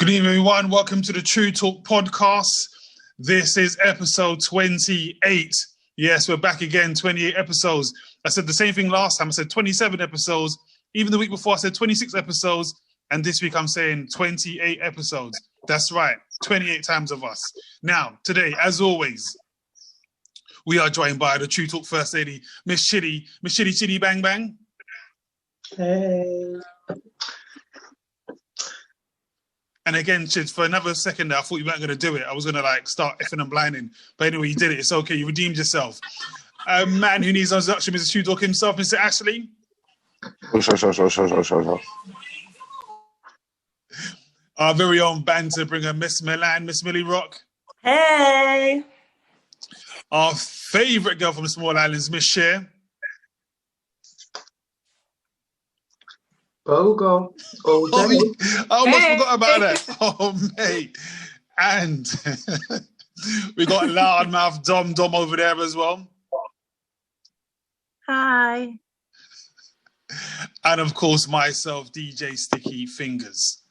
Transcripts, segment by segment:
Good evening, everyone. Welcome to the TruuuTalk podcast. This is episode 28. Yes, we're back again, 28 episodes. I said the same thing last time. I said 27 episodes. Even the week before, I said 26 episodes. And this week, I'm saying 28 episodes. That's right, 28 times of us. Now, today, as always, we are joined by the TruuuTalk First Lady, Miss Chitty. Miss Chitty, Chitty, bang, bang. Hey. And again, Chid, for another second there, I thought you weren't going to do it. I was going to start effing and blinding. But anyway, you did it. It's okay. You redeemed yourself. A man who needs introduction, Mr. TruuuTalk himself, Mr. Ashley. Sure. Our very own banter bringer, Miss Milan, Miss Millie Rock. Hey. Our favourite girl from the Small Islands, Miss Cher. Bogo. I almost forgot about that. Oh, mate. And we got loudmouth Dom over there as well. Hi. And of course, myself, DJ Sticky Fingers.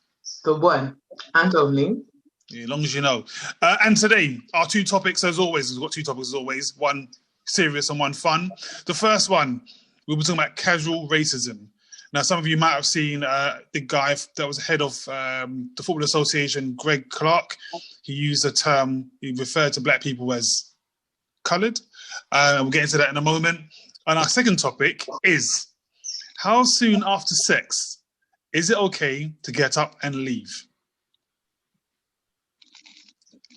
The one and only. Yeah, as long as you know. And today, our two topics, as always, we've got two topics as always, one serious and one fun. The first one, we'll be talking about casual racism. Now, some of you might have seen the guy that was head of the Football Association, Clarke. He used the term, he referred to black people as coloured. We'll get into that in a moment. And our second topic is, how soon after sex is it okay to get up and leave?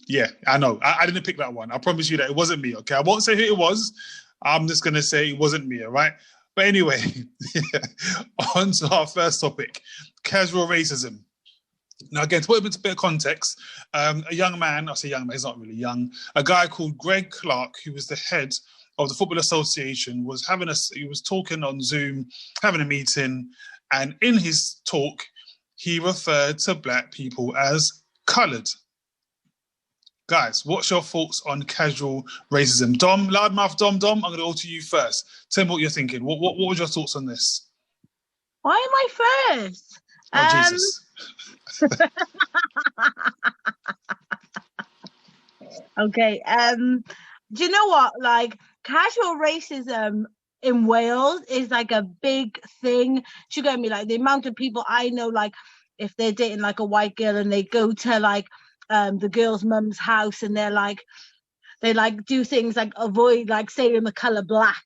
Yeah, I know. I didn't pick that one. I promise you that it wasn't me, okay? I won't say who it was. I'm just going to say it wasn't me, all right? But anyway, on to our first topic, casual racism. Now, again, to put a bit of context, a young man, I say young man, he's not really young, a guy called Clarke, who was the head of the Football Association, he was talking on Zoom, having a meeting, and in his talk, he referred to black people as coloured. Guys, what's your thoughts on casual racism? Dom, loudmouth Dom, I'm going to go to you first. Tell me what you're thinking. What was your thoughts on this? Why am I first? Oh, Jesus. Okay. Do you know what? Casual racism in Wales is a big thing. Do you get me? The amount of people I know, if they're dating a white girl and they go to the girl's mum's house and they do things avoid saying the color black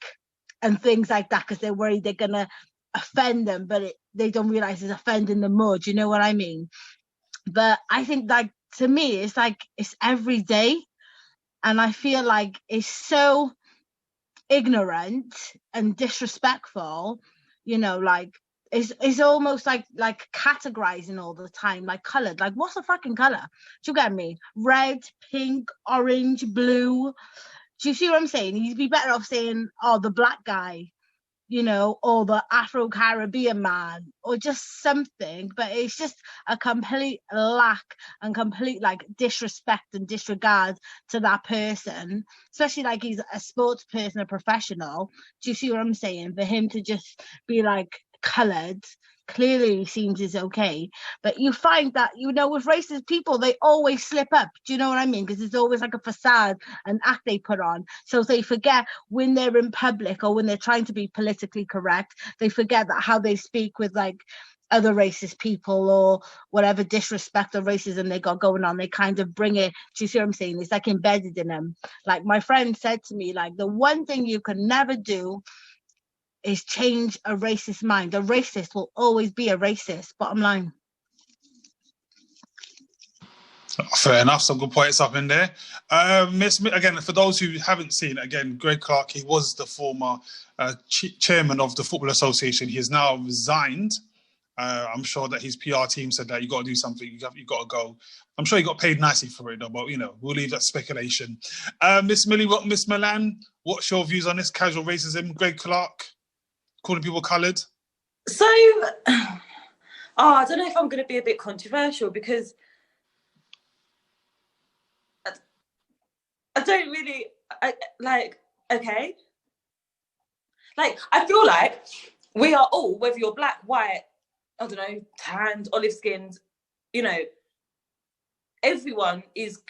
and things like that because they're worried they're gonna offend them, but they don't realize it's offending them more. Do you know what I mean? But I think to me it's it's every day, and I feel it's so ignorant and disrespectful. It's almost like categorizing all the time, coloured. What's a fucking colour? Do you get me? Red, pink, orange, blue. Do you see what I'm saying? You'd be better off saying, oh, the black guy, or the Afro-Caribbean man, or just something. But it's just a complete lack and complete disrespect and disregard to that person, especially he's a sports person, a professional. Do you see what I'm saying? For him to just be coloured clearly seems is okay, but you find that with racist people they always slip up. Do you know what I mean? Because it's always a facade, an act they put on, so they forget when they're in public or when they're trying to be politically correct, they forget that how they speak with other racist people or whatever disrespect or racism they got going on, they kind of bring it. Do you see what I'm saying? It's embedded in them. My friend said to me, the one thing you can never do is change a racist mind. A racist will always be a racist, bottom line. Fair enough, some good points up in there. Again, for those who haven't seen, again, Clarke, he was the former chairman of the Football Association. He has now resigned. I'm sure that his PR team said that you got to do something, you got to go. I'm sure he got paid nicely for it, though, but, we'll leave that speculation. Miss Millie, Miss Milan, what's your views on this casual racism? Clarke, calling people coloured? So, I don't know if I'm going to be a bit controversial because I don't really, okay. I feel we are all, whether you're black, white, I don't know, tanned, olive-skinned, everyone is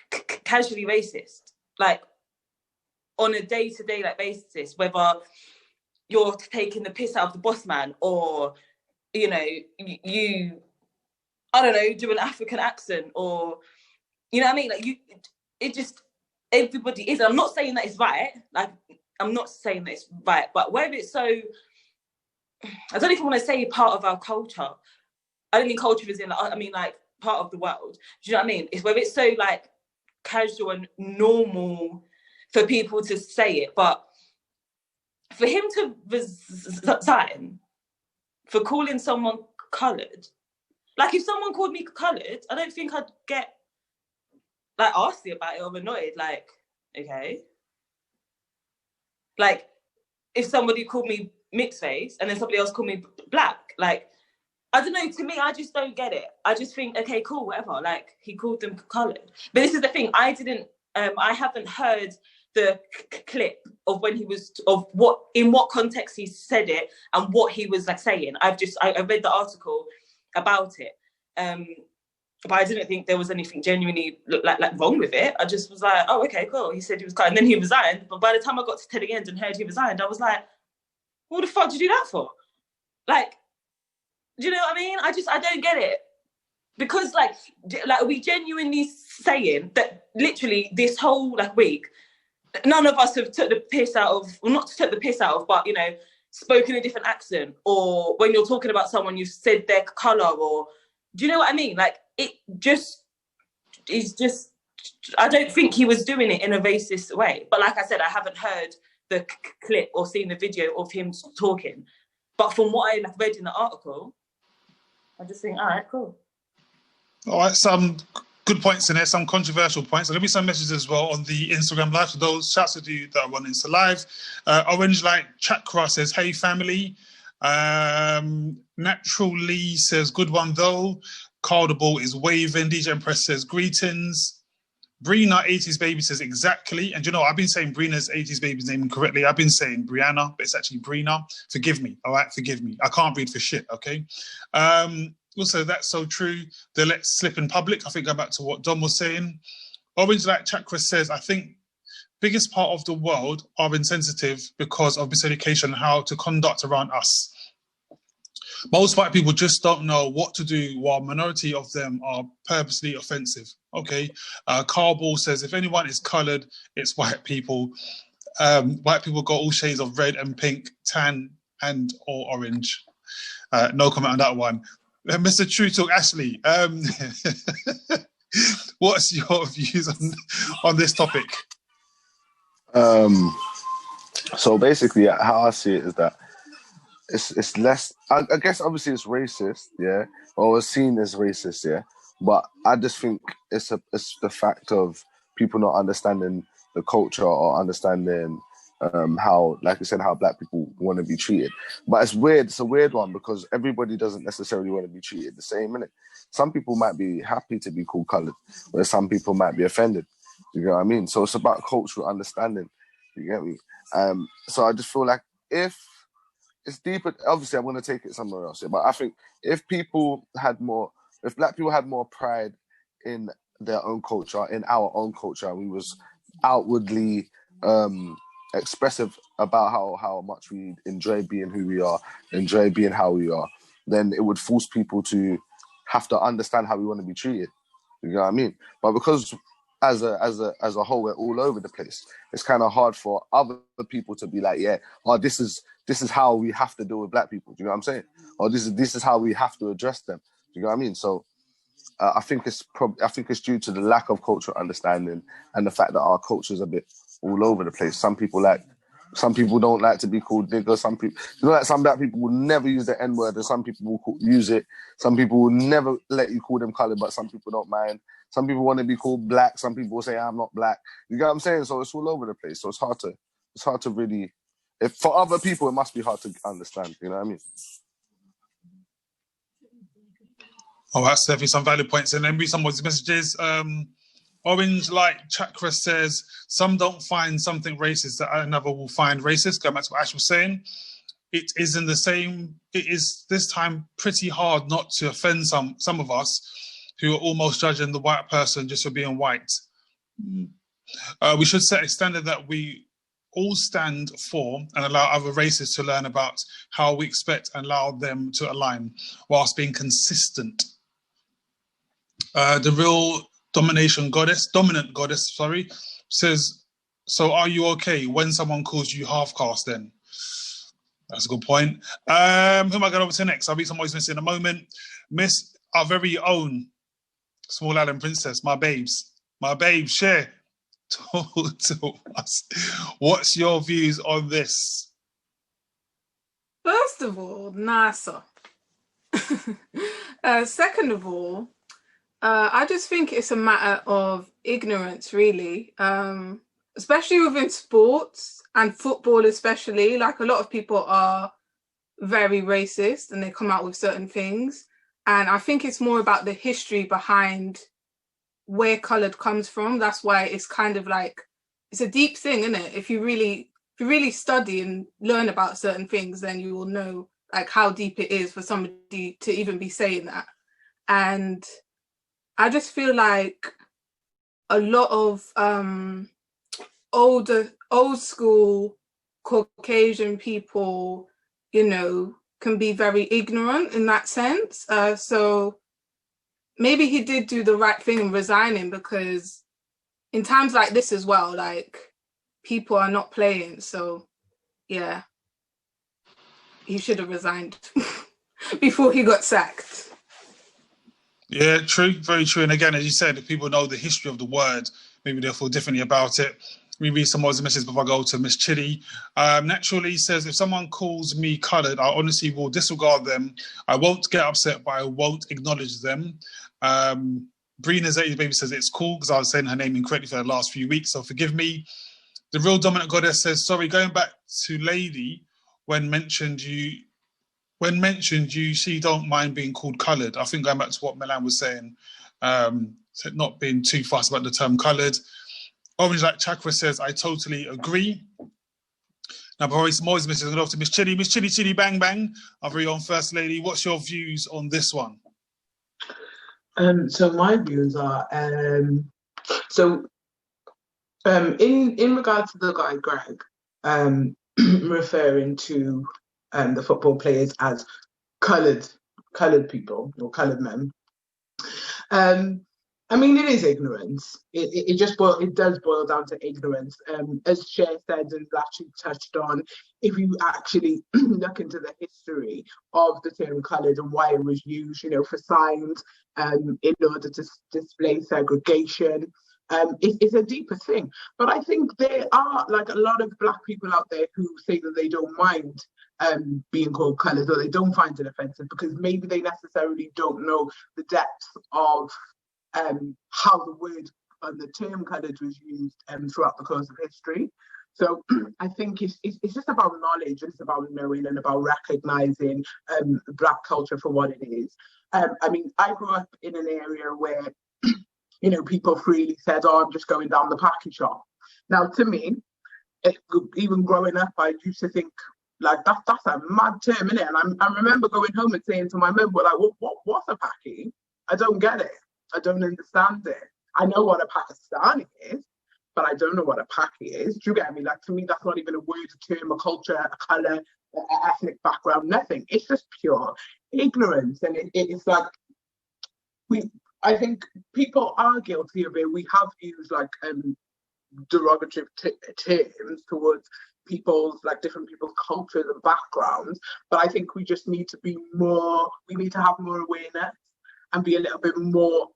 casually racist, like on a day-to-day like basis, whether you're taking the piss out of the boss man or, you know, you I don't know, do an African accent or, you know what I mean? Like it just, everybody is. I'm not saying that it's right. Like, I'm not saying that it's right, but whether it's so, I don't know if I want to say part of our culture. I don't mean culture is in, I mean like part of the world. Do you know what I mean? It's whether it's so like casual and normal for people to say it, but for him to resign for calling someone coloured, like if someone called me coloured, I don't think I'd get like arsy about it or annoyed. Like, okay. Like if somebody called me mixed face and then somebody else called me black, like, I don't know, to me, I just don't get it. I just think, okay, cool, whatever. Like, he called them coloured. But this is the thing, I haven't heard the clip of when he was, of what, in what context he said it and what he was like saying. I read the article about it. But I didn't think there was anything genuinely like wrong with it. I just was like, oh, okay, cool. He said he was coloured. And then he resigned. But by the time I got to the end and heard he resigned, I was like, what the fuck did you do that for? Like, do you know what I mean? I don't get it. Because like we genuinely saying that literally this whole like week, none of us have took the piss out of, well, not took the piss out of, but, you know, spoken a different accent, or when you're talking about someone, you've said their colour, or, do you know what I mean? Like, it just is just, I don't think he was doing it in a racist way. But like I said, I haven't heard the clip or seen the video of him talking. But from what I read in the article, I just think, all right, cool. All right, some good points in there, some controversial points. There'll be some messages as well on the Instagram live. For those, shouts to you that are on Insta live. Orange Light Chakra says, hey, family. Natural Lee says, good one, though. Carl the Ball is waving. DJ Empress says, greetings. Brina 80s Baby says, exactly. And you know, I've been saying Brina's 80s Baby's name incorrectly. I've been saying Brianna, but it's actually Brina. Forgive me, all right? Forgive me. I can't read for shit, okay? Also, that's so true. They let slip in public. I think go back to what Dom was saying. Orange Light Chakra says, I think biggest part of the world are insensitive because of miseducation and how to conduct around us. Most white people just don't know what to do, while a minority of them are purposely offensive. Okay. Carl Ball says, if anyone is coloured, it's white people. White people got all shades of red and pink, tan and or orange. No comment on that one. Mr. TruuuTalk, Ashley, what's your views on this topic? So basically, how I see it is that it's less, I guess obviously it's racist, yeah, or it's seen as racist, yeah, but I just think it's the fact of people not understanding the culture or understanding how, like I said, how black people want to be treated. But it's weird, it's a weird one because everybody doesn't necessarily want to be treated the same, innit? Some people might be happy to be called coloured, whereas some people might be offended. You know what I mean? So it's about cultural understanding. You get me? So I just feel like if it's deeper, obviously I'm going to take it somewhere else. Yeah, but I think if black people had more pride in their own culture, in our own culture, and we was outwardly expressive about how much we enjoy being who we are, enjoy being how we are, then it would force people to have to understand how we want to be treated. You know what I mean? But because as a whole, we're all over the place. It's kind of hard for other people to be like, yeah, oh, this is how we have to deal with black people. Do you know what I'm saying? Or this is how we have to address them. Do you know what I mean? So I think it's due to the lack of cultural understanding and the fact that our culture is a bit all over the place. Some people don't like to be called nigger. Some people, some black people will never use the N-word, and some people will use it. Some people will never let you call them colored, but some people don't mind. Some people want to be called black. Some people will say, I'm not black. You get what I'm saying? So it's all over the place. So it's hard to really, if for other people, it must be hard to understand. You know what I mean? Oh, that's definitely some valid points. And then read some of these messages. Orange Light Chakra says, some don't find something racist that another will find racist. Going back to what Ash was saying, it is this time pretty hard not to offend some of us who are almost judging the white person just for being white. We should set a standard that we all stand for and allow other races to learn about how we expect and allow them to align whilst being consistent. The real dominant goddess, says, so are you okay when someone calls you half-caste then? That's a good point. Who am I going over to next? I'll read some voice message in a moment. Miss, our very own Small Island Princess, my babes, share. Talk to us. What's your views on this? First of all, NASA. Second of all, I just think it's a matter of ignorance, really, especially within sports and football especially. Like, a lot of people are very racist and they come out with certain things. And I think it's more about the history behind where coloured comes from. That's why it's kind of like, it's a deep thing, isn't it? If you really study and learn about certain things, then you will know like how deep it is for somebody to even be saying that. And I just feel like a lot of old school Caucasian people, you know, can be very ignorant in that sense. So maybe he did do the right thing in resigning, because in times like this as well, like, people are not playing. So yeah, he should have resigned before he got sacked. Yeah, true, very true. And again, as you said, if people know the history of the word, maybe they'll feel differently about it. We read some more messages before I go to Miss Chitty. Naturally says, if someone calls me coloured, I honestly will disregard them. I won't get upset, but I won't acknowledge them. Brina's 80 baby says it's cool because I was saying her name incorrectly for the last few weeks, so forgive me. The real dominant goddess says, sorry, going back to Lady, when mentioned you, she don't mind being called coloured. I think going back to what Milan was saying, not being too fussed about the term coloured. Orange Like Chakra says, I totally agree. Now, probably some more messages. Going off to Miss Chitty. Miss Chitty, bang, bang. Our very own First Lady. What's your views on this one? So my views are, in regards to the guy Greg, referring to the football players as coloured people or coloured men. I mean, it is ignorance. It does boil down to ignorance. As Cher said and Blatchy touched on, if you actually look into the history of the term coloured and why it was used, you know, for signs, in order to display segregation, it's a deeper thing. But I think there are like a lot of Black people out there who say that they don't mind being called coloured, or they don't find it offensive because maybe they necessarily don't know the depth of how the word and the term coloured was used throughout the course of history. So I think it's just about knowledge, it's about knowing and about recognising Black culture for what it is. I mean, I grew up in an area where, you know, people freely said, oh, I'm just going down the packy shop. Now, to me, even growing up, I used to think, like, that's a mad term, innit? And I remember going home and saying to my mum, like, what's a packy? I don't get it. I don't understand it. I know what a Pakistani is, but I don't know what a packy is. Do you get me? Like, to me, that's not even a word, a term, a culture, a colour, an ethnic background, nothing. It's just pure ignorance. And it's like, I think people are guilty of it. We have used like derogatory terms towards people's, like, different people's cultures and backgrounds. But I think we just need to be more, we need to have more awareness and be a little bit more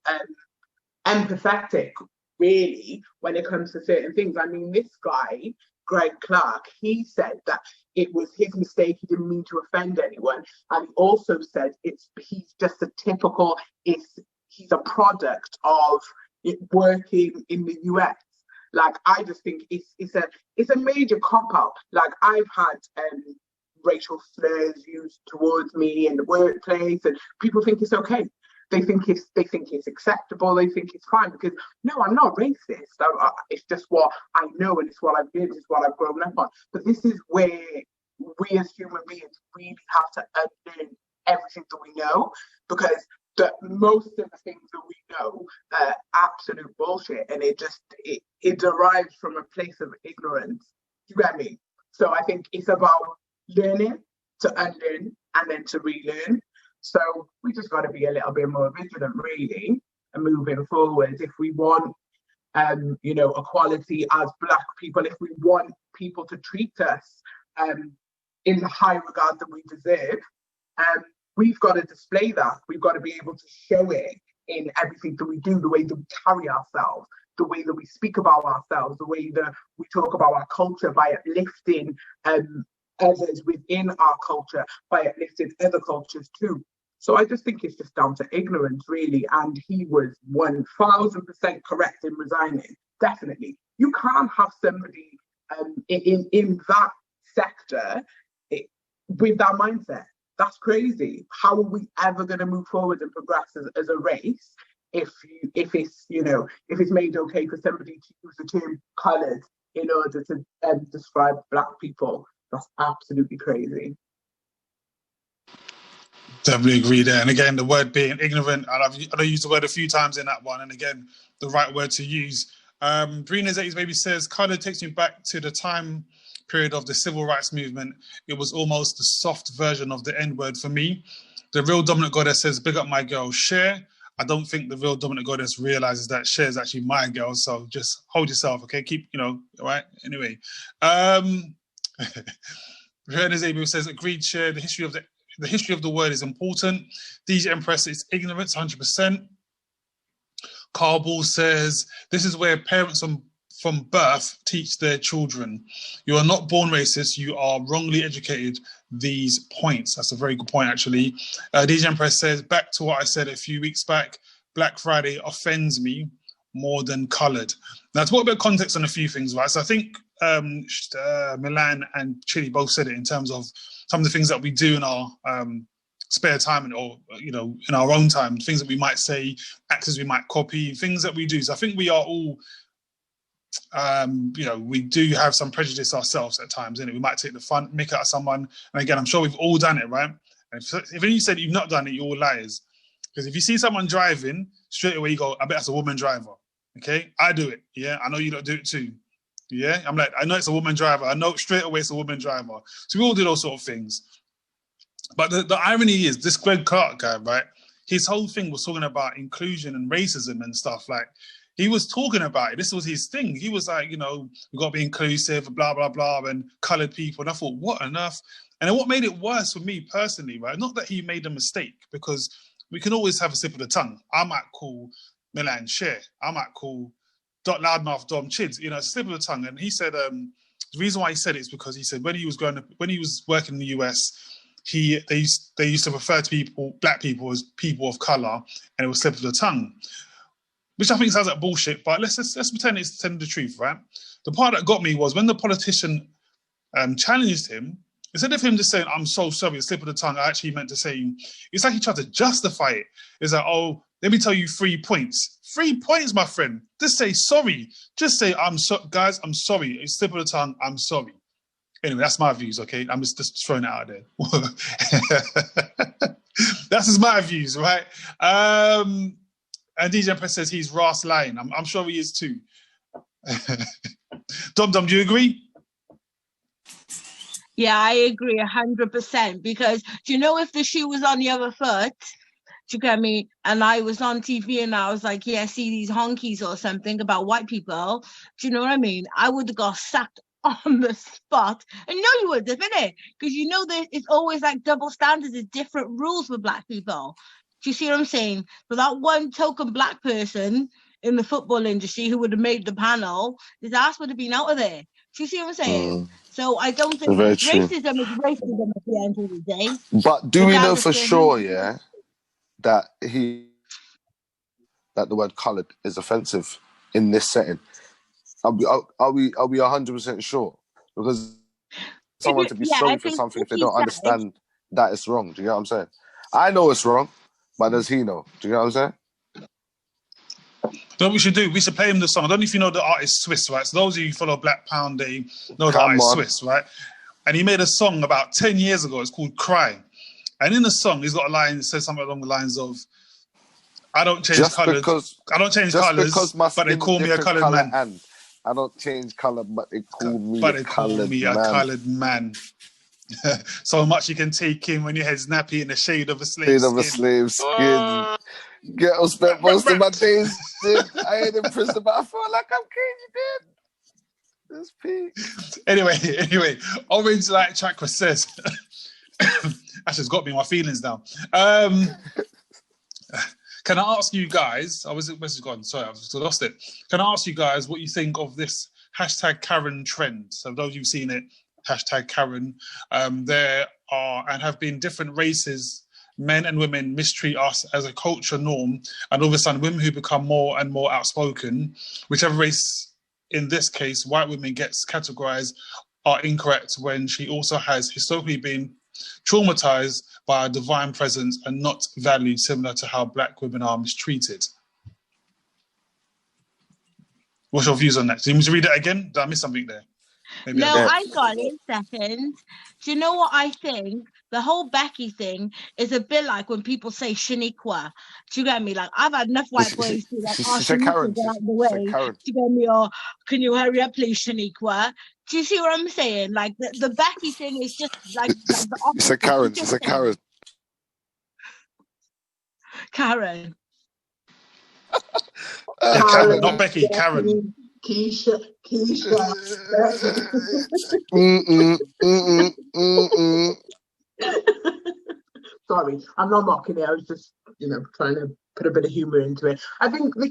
empathetic, really, when it comes to certain things. I mean, this guy, Greg Clarke, he said that it was his mistake, he didn't mean to offend anyone. And he also said he's just a typical, he's a product of it working in the US. Like, I just think it's a major cop-out. Like, I've had racial slurs used towards me in the workplace, and people think it's okay. They think it's acceptable. They think it's fine, because no, I'm not racist. It's just what I know, and it's what I've lived, it's what I've grown up on. But this is where we as human beings really have to unlearn everything that we know, because that most of the things that we know are absolute bullshit, and it derives from a place of ignorance. You get me? So I think it's about learning to unlearn and then to relearn. So we just got to be a little bit more vigilant, really, and moving forward. If we want, equality as Black people, if we want people to treat us in the high regard that we deserve, we've got to display that. We've got to be able to show it in everything that we do, the way that we carry ourselves, the way that we speak about ourselves, the way that we talk about our culture by uplifting others within our culture, by uplifting other cultures too. So I just think it's just down to ignorance, really. And he was 1000% correct in resigning. Definitely. You can't have somebody in that sector with that mindset. That's crazy. How are we ever going to move forward and progress as a race if it's made okay for somebody to use the term coloured in order to describe Black people? That's absolutely crazy. Definitely agree there. And again, the word being ignorant, and I've used the word a few times in that one, and again, the right word to use. Brina's 80s Baby says, colour takes me back to the time period of the civil rights movement. It was almost the soft version of the N-word for me. The real dominant goddess says, big up my girl, Cher. I don't think the real dominant goddess realizes that Cher is actually my girl, so just hold yourself, okay? Keep, all right? Anyway. Brina's 80s says, agreed, Cher. The history of the word is important. DJ Empress is ignorance, 100%. Carl Ball says, this is where parents from birth teach their children. You are not born racist, you are wrongly educated. These points. That's a very good point, actually. DJ Empress says, back to what I said a few weeks back, Black Friday offends me more than coloured. Now, to put a bit of context on a few things, right? So I think Milan and Chili both said it in terms of some of the things that we do in our spare time or in our own time, things that we might say, actors we might copy, things that we do. So I think we are all, we do have some prejudice ourselves at times, innit? We might take the fun, make out of someone. And again, I'm sure we've all done it, right? And if you said you've not done it, you're all liars. Because if you see someone driving, straight away you go, I bet that's a woman driver. Okay? I do it. Yeah? I know you don't do it too. Yeah? I'm like, I know it's a woman driver. I know straight away it's a woman driver. So we all do those sort of things. But the irony is, this Greg Clarke guy, right? His whole thing was talking about inclusion and racism and stuff. Like, he was talking about it. This was his thing. He was like, we've got to be inclusive, blah, blah, blah, and coloured people. And I thought, what on earth? And then what made it worse for me personally, right? Not that he made a mistake, because we can always have a slip of the tongue. I might call Milan Cher. I might call Loudmouth Dom Chids. It's a slip of the tongue. And he said, the reason why he said it is because he said when he was working in the US, they used to refer to Black people as people of colour, and it was slip of the tongue. Which I think sounds like bullshit, but let's pretend it's telling the truth, right? The part that got me was when the politician challenged him, instead of him just saying, I'm so sorry, a slip of the tongue, I actually meant to say, it's like he tried to justify it. It's like, oh, let me tell you 3 points. 3 points, my friend. Just say sorry. Just say, guys, I'm sorry. It's a slip of the tongue, I'm sorry. Anyway, that's my views, okay? I'm just throwing it out there. That's just my views, right? And DJ Press says he's Ras lying. I'm sure he is too. Dom, do you agree? Yeah, I agree 100%. Because if the shoe was on the other foot, do you get me? And I was on TV and I was like, yeah, see these honkies or something about white people. Do you know what I mean? I would have got sacked on the spot. And no, you would have, innit? Because that it's always like double standards, there's different rules for Black people. Do you see what I'm saying? For that one token Black person in the football industry who would have made the panel, his ass would have been out of there. Do you see what I'm saying? So I don't think racism is racism at the end of the day. But do we know for sure, that the word coloured is offensive in this setting? Are we 100% sure? Because someone to be sorry for something if they don't understand that it's wrong. Do you get what I'm saying? I know it's wrong, but does he know? Do you get what I'm saying? What we should do, we should play him the song. I don't know if you know the artist Swiss, right? So those of you who follow Black Pound, they know the artist Swiss, right? And he made a song about 10 years ago. It's called Cry. And in the song, he's got a line that says something along the lines of, I don't change Just colours. because I don't change just colours, because my but they skin call is me a different coloured colour man. and I don't change colour, but they call me But a they call coloured me a man. coloured man. So much you can take in when your head's nappy in the shade of a slave Shade of a skin. slave skin. Ghetto spent most of my days. I ain't in prison, but I feel like I'm caged in. This peak. Anyway, Orange Light Chakra says, Asha's got me in my feelings now. Can I ask you guys, where's it gone? Sorry, I've still lost it. Can I ask you guys what you think of this hashtag Karen trend? So those who've seen it, hashtag Karen, there are and have been different races, men and women mistreat us as a culture norm, and all of a sudden women who become more and more outspoken, whichever race, in this case, white women gets categorized, are incorrect when she also has historically been traumatized by a divine presence and not valued, similar to how black women are mistreated. What's your views on that? Do you want me to read it again? Did I miss something there? Maybe No, I did. I got it. Second. Do you know what I think? The whole Becky thing is a bit like when people say Shaniqua. Do you get me? Like, I've had enough white boys be like, She oh, said Shaniqua, Karen. get out of the She said way. Karen. Do you get me? Or can you hurry up, please, Shaniqua? Do you see what I'm saying? Like, the Becky thing is just like the She opposite. said Karen. It's She just said Karen. Karen. Yeah, Karen, not Becky, Karen. Keisha. Sorry, I'm not mocking it. I was just, trying to put a bit of humor into it. I think that,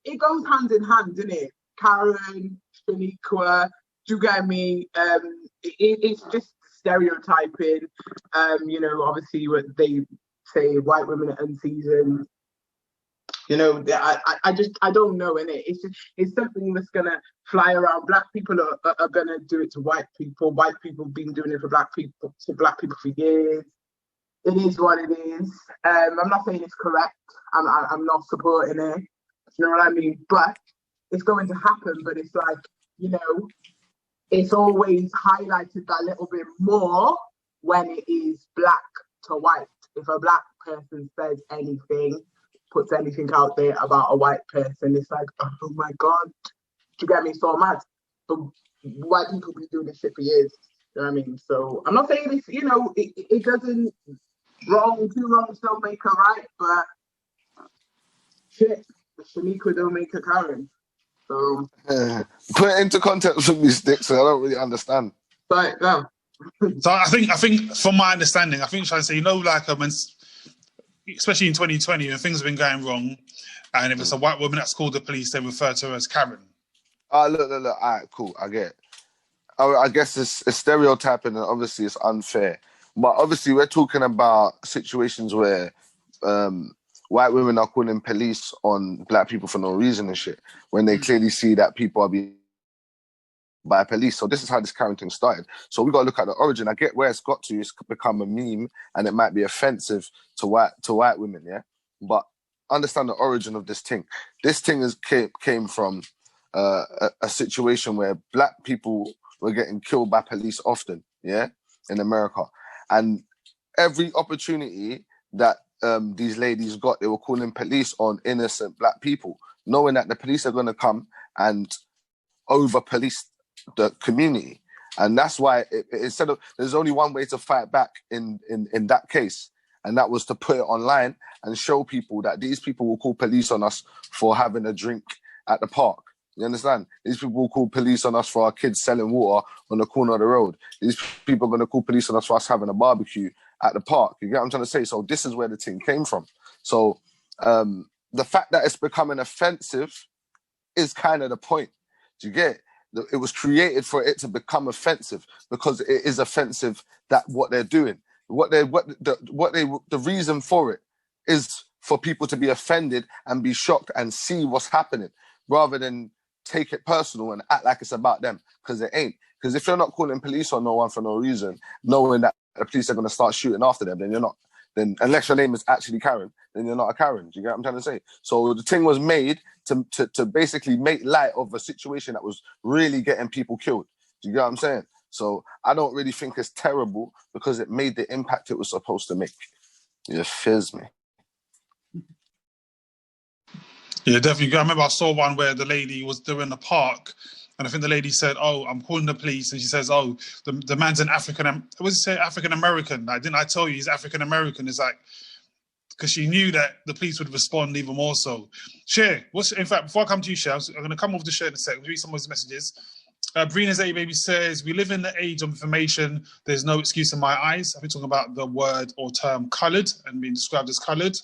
it goes hand in hand, doesn't it? Karen, Shaniqua, do you get me? It's just stereotyping. Obviously what they say, white women are unseasoned. I don't know, innit? It's something that's gonna fly around. Black people are gonna do it to white people. White people have been doing it for black people for years. It is what it is. I'm not saying it's correct. I'm not supporting it. You know what I mean? But it's going to happen. But it's like, it's always highlighted that little bit more when it is black to white. If a black person says anything, puts anything out there about a white person, it's like, oh my God, you get me so mad. But white people been doing this shit for years. You know what I mean? So I'm not saying it's, it doesn't two wrongs don't make a right, but shit, Shaniqua don't make a Karen. So Put it into context with me, Sticks, so I don't really understand. Right, no. So I think from my understanding, I think trying to say, like when, especially in 2020 when things have been going wrong, and if it's a white woman that's called the police, they refer to her as Karen. Look. All right, cool. I get it. I guess it's stereotyping, and obviously it's unfair. But obviously we're talking about situations where white women are calling police on black people for no reason and shit, when they clearly see that people are being by police. So this is how this Karen thing started. So we got to look at the origin. I get where it's got to. It's become a meme, and it might be offensive to white women, yeah? But understand the origin of this thing. This thing came from a situation where black people were getting killed by police often, yeah, in America. And every opportunity that these ladies got, they were calling police on innocent black people, knowing that the police are going to come and over-police the community. And that's why instead of, there's only one way to fight back in that case, and that was to put it online and show people that these people will call police on us for having a drink at the park. You understand? These people will call police on us for our kids selling water on the corner of the road. These people are going to call police on us for us having a barbecue at the park. You get what I'm trying to say? So this is where the thing came from. So the fact that it's becoming offensive is kind of the point. Do you get it? It was created for it to become offensive because it is offensive that what they're doing. The reason for it is for people to be offended and be shocked and see what's happening, rather than take it personal and act like it's about them, because it ain't. Because if you're not calling police on no one for no reason, knowing that the police are going to start shooting after them, then you're not. Then unless your name is actually Karen, then you're not a Karen. Do you get what I'm trying to say? So the thing was made to basically make light of a situation that was really getting people killed. Do you get what I'm saying? So I don't really think it's terrible because it made the impact it was supposed to make. You fizz me. Yeah, definitely. I remember I saw one where the lady was doing the park, and I think the lady said, "Oh, I'm calling the police," and she says, "Oh, the man's an African. What does it say? African American? Like, didn't I tell you he's African American?" It's like because she knew that the police would respond even more so. Cher, in fact, before I come to you, Cher, I'm going to come over to Cher in a second. Read some of his messages. Brina's A Baby says, "We live in the age of information. There's no excuse in my eyes." I've been talking about the word or term coloured and being described as coloured.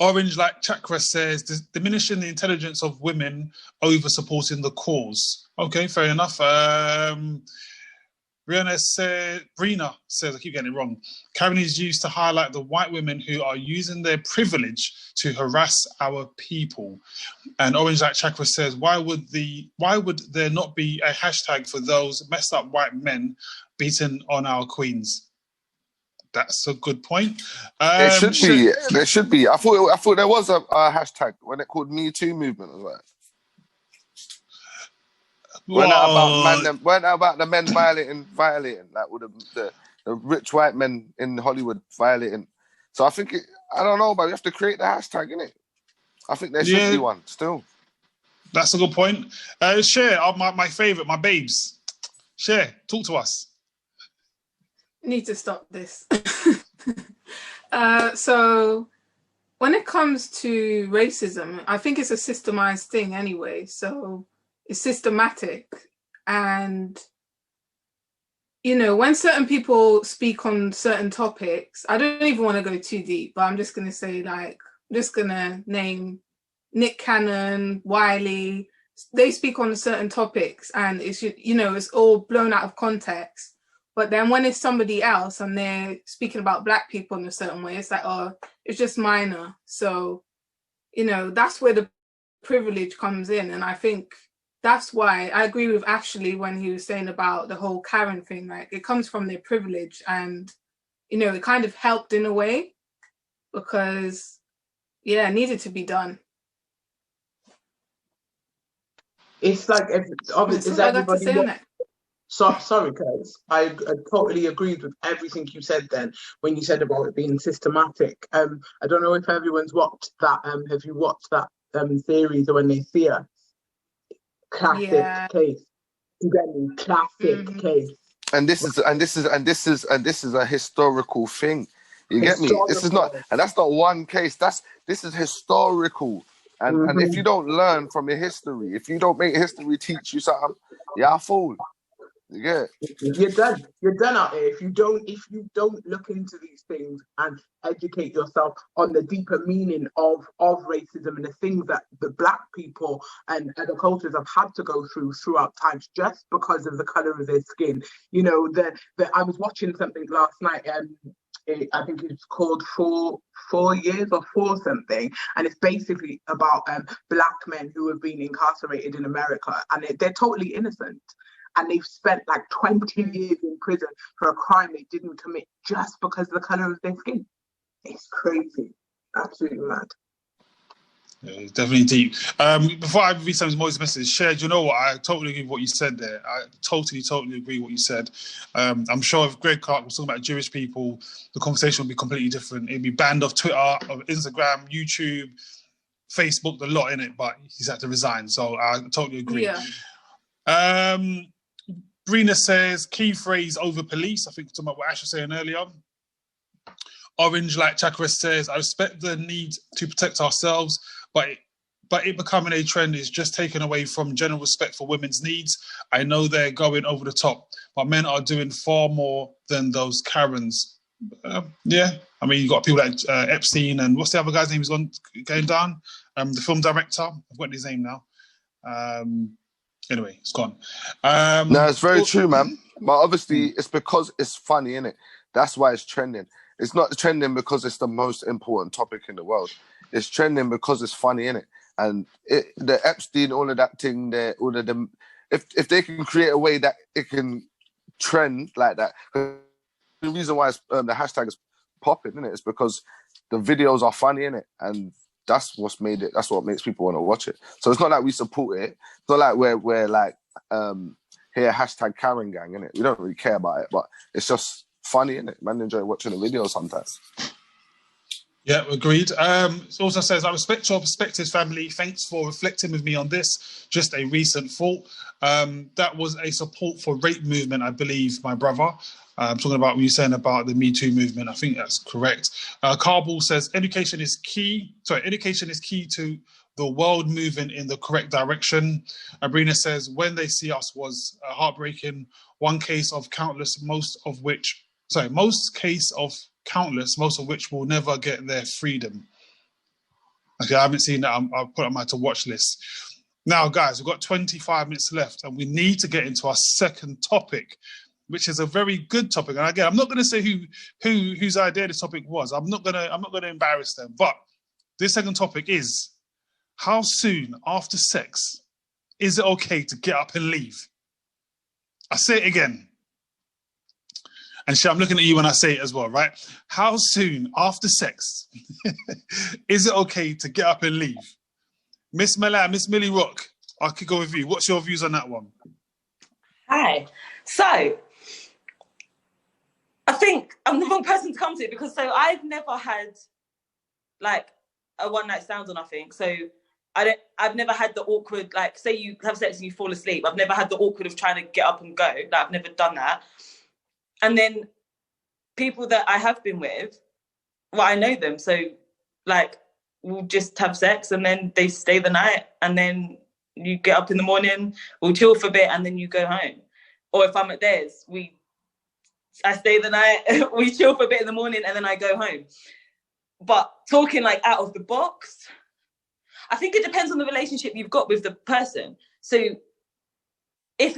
Orange Like Chakra says, "Diminishing the intelligence of women over supporting the cause." Okay, fair enough. Brina says, I keep getting it wrong, Karen is used to highlight the white women who are using their privilege to harass our people. And Orange Like Chakra says, why would there not be a hashtag for those messed up white men beating on our queens? That's a good point. There should be. I thought there was a hashtag when it called Me Too movement as well. Weren't about the men violating like with the rich white men in Hollywood violating. So I think I don't know, but we have to create the hashtag, innit? I think there should be one still. That's a good point. Cher, my favourite, my babes. Cher, talk to us. Need to stop this. So when it comes to racism, I think it's a systemized thing anyway. So it's systematic. And, you know, when certain people speak on certain topics, I don't even want to go too deep, but I'm just going to say, like, I'm just going to name Nick Cannon, Wiley. They speak on certain topics and it's, you know, it's all blown out of context. But then when it's somebody else and they're speaking about Black people in a certain way, it's like, oh, it's just minor. So, you know, that's where the privilege comes in. And I think that's why I agree with Ashley when he was saying about the whole Karen thing. Like, it comes from their privilege and, you know, it kind of helped in a way because, yeah, it needed to be done. It's like, is everybody... Sorry, Kez. I totally agreed with everything you said then when you said about it being systematic. I don't know if everyone's watched that. Have you watched that series When They See Us? Classic case. You get me? Classic case. And this is a historical thing. You get me? This is not, and that's not one case. This is historical. And if you don't learn from your history, if you don't make history teach you something, you're a fool. Yeah, you're done. You're done out there. If you don't look into these things and educate yourself on the deeper meaning of racism and the things that the Black people and other cultures have had to go through throughout times just because of the color of their skin. You know, I was watching something last night. I think it's called 4 years or 4 something, and it's basically about Black men who have been incarcerated in America, and they're totally innocent. And they've spent like 20 years in prison for a crime they didn't commit just because of the colour of their skin. It's crazy. Absolutely mad. Yeah, it's definitely deep. Before I read some of Mo's messages, Cher, you know what? I totally agree with what you said there. I totally agree with what you said. I'm sure if Greg Clarke was talking about Jewish people, the conversation would be completely different. It'd be banned off Twitter, of Instagram, YouTube, Facebook, the lot in it, but he's had to resign. So I totally agree. Yeah. Brina says, key phrase over police. I think talking about what Ash was saying earlier. Orange Like Chakra says, I respect the need to protect ourselves, but it becoming a trend is just taken away from general respect for women's needs. I know they're going over the top, but men are doing far more than those Karens. Yeah, I mean, you got people like Epstein and what's the other guy's name who's going down? The film director. I've got his name now. Anyway, it's gone. No, it's very true, man. But obviously, it's because it's funny, innit? That's why it's trending. It's not trending because it's the most important topic in the world. It's trending because it's funny, innit? And the Epstein, all of that thing, all of them. If they can create a way that it can trend like that, the reason why the hashtag is popping, innit? Is because the videos are funny, innit? And that's what's made it. That's what makes people want to watch it. So it's not like we support it. It's not like we're like here hashtag Karen gang, innit? We don't really care about it, but it's just funny, innit? Man enjoy watching the video sometimes. Yeah, agreed. It also says, I respect your perspectives, family. Thanks for reflecting with me on this. Just a recent thought. That was a support for rape movement, I believe, my brother. I'm talking about what you're saying about the Me Too movement. I think that's correct. Carball says, education is key. Sorry, education is key to the world moving in the correct direction. Abrina says, when they see us was heartbreaking. One case of countless, most of which will never get their freedom. Okay, I haven't seen that. I'll put it on my to watch list. Now, guys, we've got 25 minutes left, and we need to get into our second topic, which is a very good topic. And again, I'm not going to say whose idea this topic was. I'm not going to embarrass them. But this second topic is, how soon after sex is it okay to get up and leave? I say it again. And I'm looking at you when I say it as well, right? How soon after sex is it okay to get up and leave? Miss Millie Rock, I could go with you. What's your views on that one? Hi. So, I think I'm the wrong person to come to, because I've never had like a one night stand or nothing. So I've never had the awkward, like, say you have sex and you fall asleep. I've never had the awkward of trying to get up and go. Like, I've never done that. And then people that I have been with, well, I know them. So, like, we'll just have sex and then they stay the night, and then you get up in the morning, we'll chill for a bit, and then you go home. Or if I'm at theirs, I stay the night, we chill for a bit in the morning, and then I go home. But talking like out of the box, I think it depends on the relationship you've got with the person. So if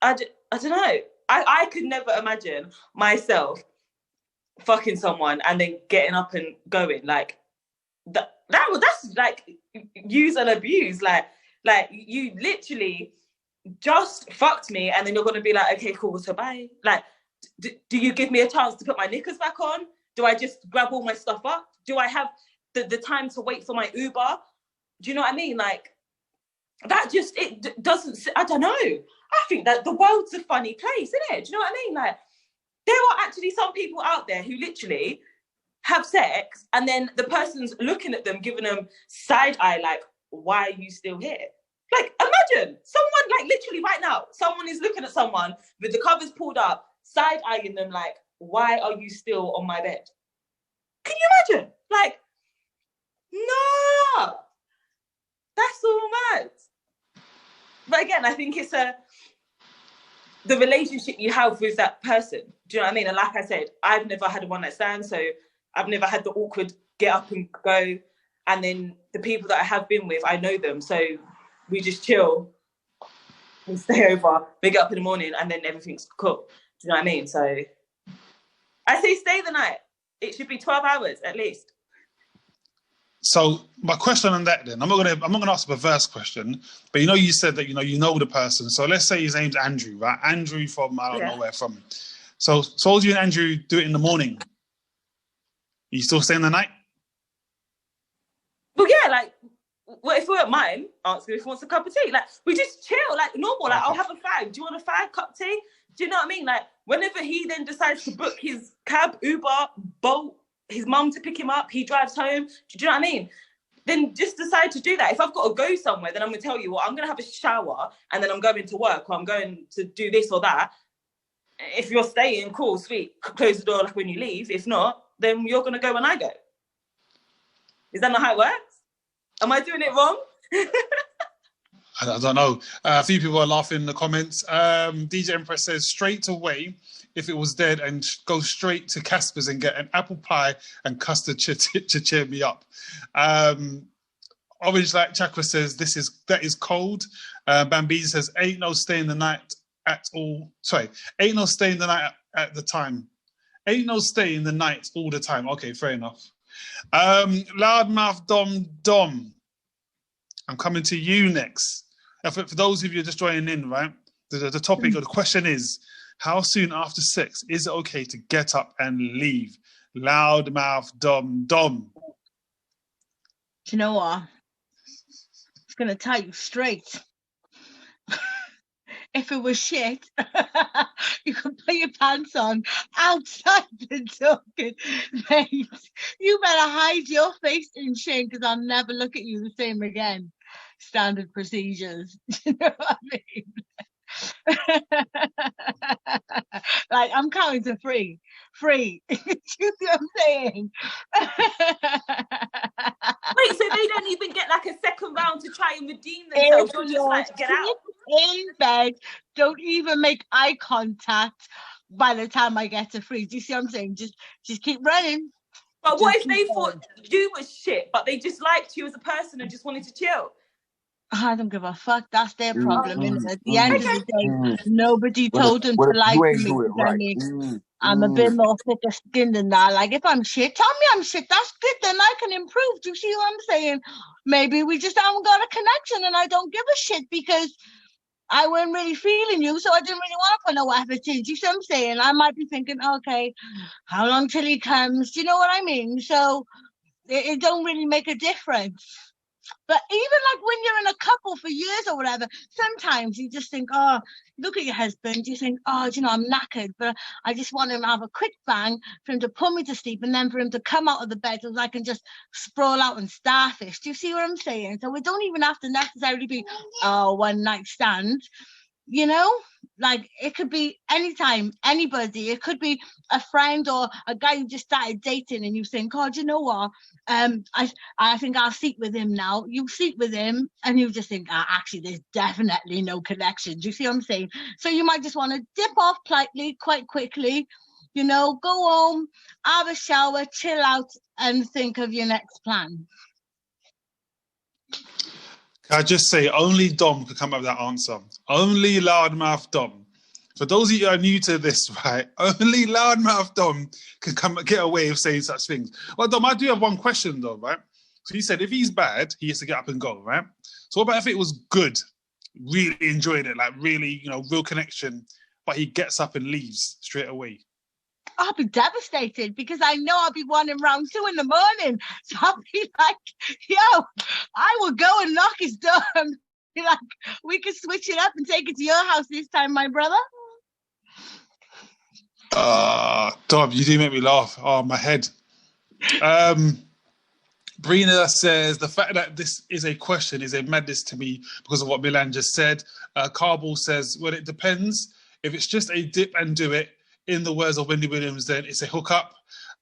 I don't know. I could never imagine myself fucking someone and then getting up and going. Like, that's like use and abuse. Like you literally just fucked me, and then you're gonna be like, okay, cool, so bye. Like, do you give me a chance to put my knickers back on? Do I just grab all my stuff up? Do I have the time to wait for my Uber? Do you know what I mean? Like, that just, it doesn't, I don't know. I think that the world's a funny place, isn't it? Do you know what I mean? Like, there are actually some people out there who literally have sex, and then the person's looking at them, giving them side eye, like, why are you still here? Like, imagine someone, like, literally right now, someone is looking at someone with the covers pulled up, side eyeing them, like, why are you still on my bed? Can you imagine? Like, no, that's all mad. But again, I think it's the relationship you have with that person. Do you know what I mean? And like I said, I've never had a one night stand, so I've never had the awkward get up and go. And then the people that I have been with, I know them, so we just chill, we stay over, we get up in the morning, and then everything's cool. Do you know what I mean? So I say stay the night. It should be 12 hours at least. So my question on that, then, I'm not gonna ask a perverse question, but you said that you know the person. So let's say his name's Andrew, right? Andrew from I don't know where from. So suppose you and Andrew do it in the morning. You still staying the night? Well, yeah, like, well, if we're at mine, ask him if he wants a cup of tea. Like, we just chill, like normal. Like, I'll have a fag. Do you want a fag, cup of tea? Do you know what I mean? Like, whenever he then decides to book his cab, Uber, Bolt, his mum to pick him up, he drives home. Do you know what I mean? Then just decide to do that. If I've got to go somewhere, then I'm going to tell you, well, I'm going to have a shower and then I'm going to work, or I'm going to do this or that. If you're staying, cool, sweet, close the door like when you leave. If not, then you're going to go when I go. Is that not how it works? Am I doing it wrong? I don't know. A few people are laughing in the comments. DJ Empress says, straight away, if it was dead, and go straight to Casper's and get an apple pie and custard to cheer me up. Orange Light Chakra says, that is cold. Bambizi says, ain't no staying the night at all. Sorry, ain't no staying the night at the time. Ain't no staying the night all the time. Okay, fair enough. Loudmouth Dom. I'm coming to you next. For those of you just joining in, right? The topic or the question is, how soon after sex is it okay to get up and leave? Loudmouth Dom. Do you know what? It's going to tell you straight. if it was shit, you could put your pants on outside the Dunkin'. Mate, you better hide your face in shame because I'll never look at you the same again. Standard procedures. You know what I mean? Like, I'm counting to three. You see what I'm saying? Wait, so they don't even get like a second round to try and redeem themselves? You're just like, get out. In bed, don't even make eye contact by the time I get to three. Do you see what I'm saying? Just keep running. But what if they thought you was shit, but they just liked you as a person and just wanted to chill? I don't give a fuck. That's their problem. And at the end of the day, nobody told them to like me. I'm a bit more thicker skinned than that. Like, if I'm shit, tell me I'm shit. That's good. Then I can improve. Do you see what I'm saying? Maybe we just haven't got a connection and I don't give a shit because I wasn't really feeling you, so I didn't really want to put no effort in. Do you see what I'm saying? I might be thinking, okay, how long till he comes? Do you know what I mean? So it don't really make a difference. But even like when you're in a couple for years or whatever, sometimes you just think, oh, look at your husband. You think, oh, you know, I'm knackered, but I just want him to have a quick bang for him to put me to sleep and then for him to come out of the bed so I can just sprawl out and starfish. Do you see what I'm saying? So we don't even have to necessarily be one night stand. You know, like it could be anytime, anybody. It could be a friend or a guy you just started dating and you think, oh, do you know what? I think I'll sleep with him now. You sleep with him and you just think, actually, there's definitely no connection. Do you see what I'm saying? So you might just want to dip off politely, quite quickly, you know, go home, have a shower, chill out and think of your next plan. Can I just say, only Dom could come up with that answer. Only loudmouth Dom. For those of you who are new to this, right, only loudmouth Dom can get away with saying such things. Well, Dom, I do have one question, though, right? So you said if he's bad, he has to get up and go, right? So what about if it was good, really enjoying it, like really, you know, real connection, but he gets up and leaves straight away? I'll be devastated because I know I'll be wanting round 2 in the morning. So I'll be like, yo, I will go and knock his door and be like, we can switch it up and take it to your house this time, my brother. Dom, you do make me laugh. Oh, my head. Brina says, the fact that this is a question is a madness to me because of what Milan just said. Carball says, well, it depends. If it's just a dip and do it, in the words of Wendy Williams, then it's a hookup.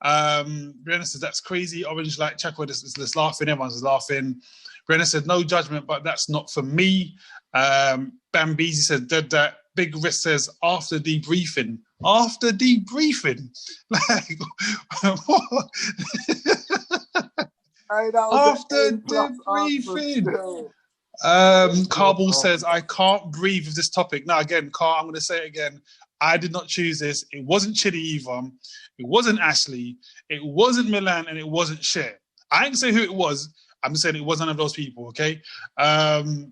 Brenna says, that's crazy. Orange Light Chakra is just laughing. Everyone's laughing. Brenna said, no judgment, but that's not for me. Bambizi said, dead that. Big Risk says, after debriefing. After debriefing? Like, what? After debriefing. Carball says, I can't breathe with this topic. Now, again, Car, I'm going to say it again. I did not choose this. It wasn't Chidi either. It wasn't Ashley. It wasn't Milan, and it wasn't Cher. I ain't say who it was. I'm just saying it was none of those people, okay? Brianna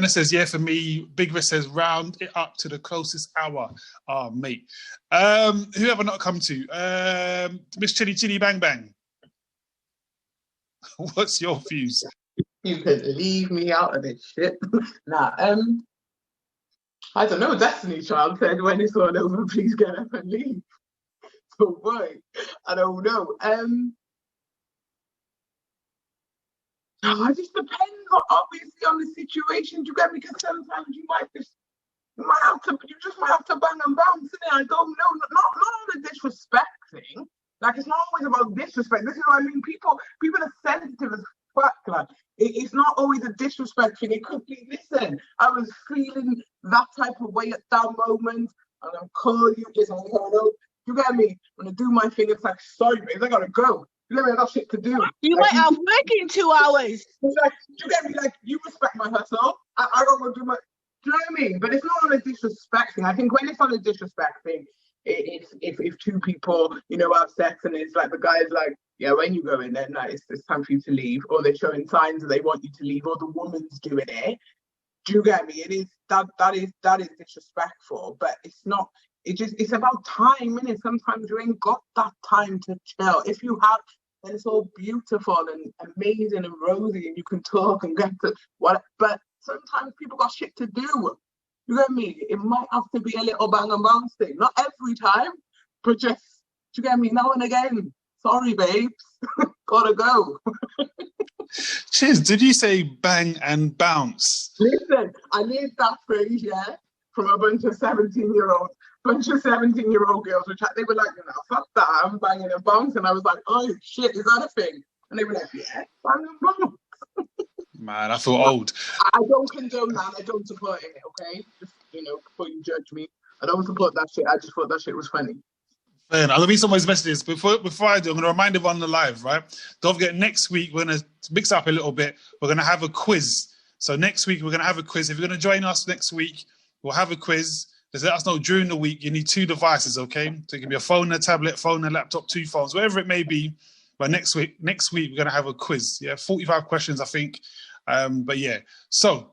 says, yeah, for me. Big Risk says, round it up to the closest hour. Oh, mate. Who have I not come to? Miss Chidi Bang Bang. What's your views? You could leave me out of this shit. Nah, I don't know. Destiny Child said, when it's all over, please get up and leave. So, boy, I don't know. It just depends, obviously, on the situation. Do you get me? Because sometimes you just might have to bang and bounce, innit? I don't know. Not on the disrespect thing. Like, it's not always about disrespect. This is what I mean. People are sensitive as fuck. Like, it's not always a disrespect thing. It could be, listen, I was feeling that type of way at that moment. I'm going to call you. Listen, you get me? I'm going to do my thing. It's like, sorry, babe, I got to go. You get me? I got shit to do. You like, might have work in 2 hours. Like, you get me? Like, you respect my hustle. I don't want to do my... Do you know what I mean? But it's not on a disrespect thing. I think when it's on a disrespect thing, it's if two people, you know, have sex and it's like the guy's like, yeah, when you go in there, no, it's time for you to leave, or they're showing signs that they want you to leave, or the woman's doing it. Do you get me? It is that is disrespectful, but it's not. It's about time, innit? Sometimes you ain't got that time to chill. If you have, then it's all beautiful and amazing and rosy, and you can talk and get to what. But sometimes people got shit to do. You get me? It might have to be a little bang and bounce thing. Not every time, but just, you get me? Now and again. Sorry, babes. Gotta go. Cheers. Did you say bang and bounce? Listen, I need that phrase, yeah, from a bunch of 17-year-olds. Bunch of 17-year-old girls, which they were like, fuck that, I'm banging and bounce. And I was like, oh shit, is that a thing? And they were like, yeah, bang and bounce. Man, I feel old. I don't condone that. I don't support it, okay? Just, before you judge me. I don't support that shit. I just thought that shit was funny. Man, I'll read somebody's messages. Before I do, I'm going to remind everyone on the live, right? Don't forget, next week, we're going to mix up a little bit. We're going to have a quiz. So next week, we're going to have a quiz. If you're going to join us next week, we'll have a quiz. Just let us know during the week. You need 2 devices, okay? So it can be a phone, a tablet, phone, a laptop, 2 phones, whatever it may be. But next week, we're going to have a quiz. Yeah, 45 questions, I think. But yeah. So,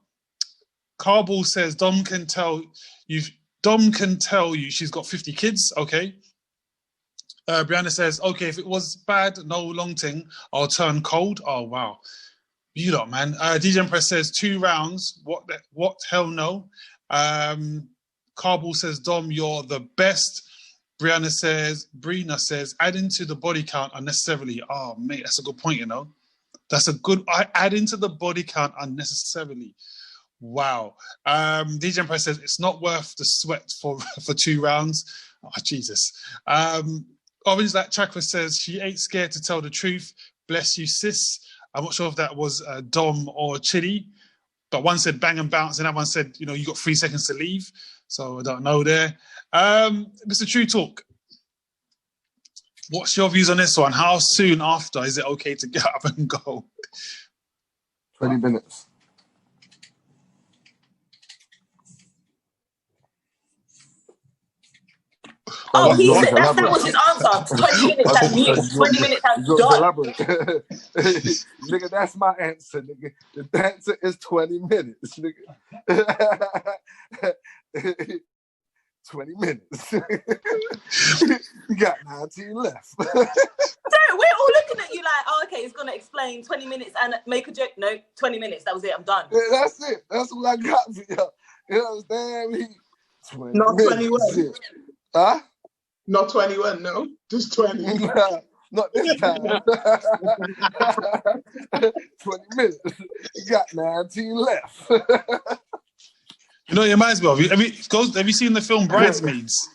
Carball says, Dom can tell you she's got 50 kids, okay? Brianna says, okay, if it was bad, no long thing, I'll turn cold. Oh, wow. You lot, man. DJ Empress says 2 rounds. What? Hell no. Carball says, Dom, you're the best. Brina says, adding to the body count unnecessarily. Oh, mate, that's a good point, That's a good, adding to the body count unnecessarily. Wow. DJ Empress says, it's not worth the sweat for 2 rounds. Oh, Jesus. Orange Like Chakra says, she ain't scared to tell the truth. Bless you, sis. I'm not sure if that was Dom or Chitty, but one said bang and bounce, and that one said, you got 3 seconds to leave. So I don't know there. Mr. TruuuTalk, what's your views on this one? How soon after is it okay to get up and go? 20 minutes. Oh, he said that was his answer. 20 minutes and mute. 20 minutes and done. Nigga, that's my answer, nigga. The answer is 20 minutes, nigga. 20 minutes. You got 19 left. So we're all looking at you like, oh, okay, he's going to explain 20 minutes and make a joke. No, 20 minutes. That was it. I'm done. Yeah, that's it. That's what I got for you. You understand me? 20 Not minutes. 21. Huh? Not 21, no. Just 20. Not this time. 20 minutes. You got 19 left. It reminds me of, have you seen the film Bridesmaids?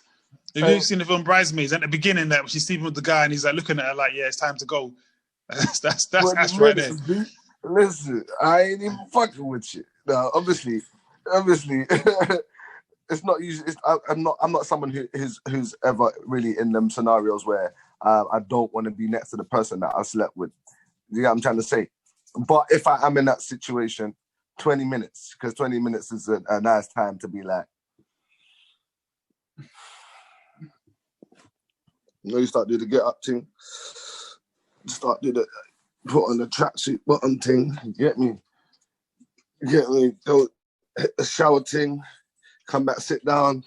Have you seen the film Bridesmaids? At the beginning, that she's sleeping with the guy and he's like looking at her like, yeah, it's time to go. That's right there. Listen, I ain't even fucking with you. No, obviously, it's not usually. I'm not someone who's ever really in them scenarios where I don't want to be next to the person that I slept with. You know what I'm trying to say? But if I am in that situation, 20 minutes, because 20 minutes is a nice time to be like, you start doing the get up thing, start doing the put on the tracksuit button thing. You get me? Go hit the shower thing. Come back, sit down.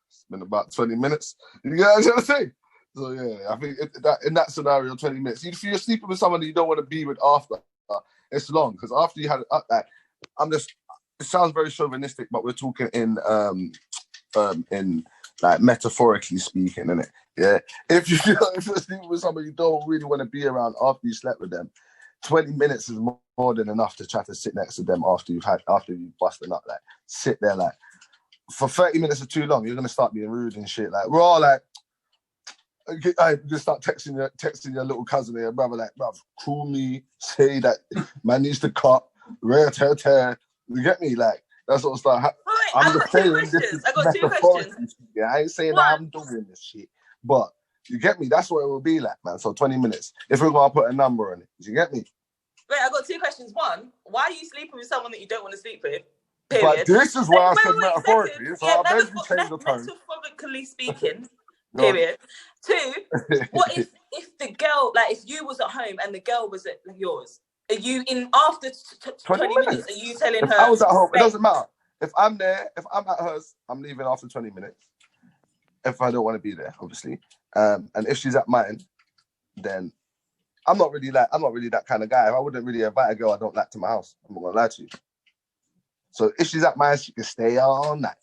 It's been about 20 minutes. You know what I'm trying to say? So yeah, I think in that scenario, 20 minutes. If you're sleeping with someone that you don't want to be with after, it's long, because after you had that, it sounds very chauvinistic, but we're talking in like metaphorically speaking, innit? Yeah. If you're sleeping with someone you don't really want to be around after you slept with them, 20 minutes is more than enough to try to sit next to them after you've busted up. Like, sit there, like, for 30 minutes is too long. You're gonna start being rude and shit. Like, we're all like, I just start texting your little cousin or your brother, like, bruv, call me, say that man needs to cut, tear. You get me? Like, that's what start happening. I got 2 questions. Yeah, I ain't saying that I'm doing this shit, but you get me? That's what it will be like, man. So 20 minutes. If we're gonna put a number on it, you get me? Wait, I got 2 questions. One, why are you sleeping with someone that you don't want to sleep with? Period. But this is why I said metaphorically. So I beg you change the tone. Metaphorically speaking, period. 2, what if the girl, like, if you was at home and the girl was at yours? Are you in after 20 minutes? Are you telling her? I was at home. It doesn't matter. If I'm there, if I'm at hers, I'm leaving after 20 minutes. If I don't want to be there, obviously. And if she's at mine, then I'm not really that kind of guy. I wouldn't really invite a girl I don't like to my house. I'm not gonna lie to you. So if she's at mine, she can stay all night.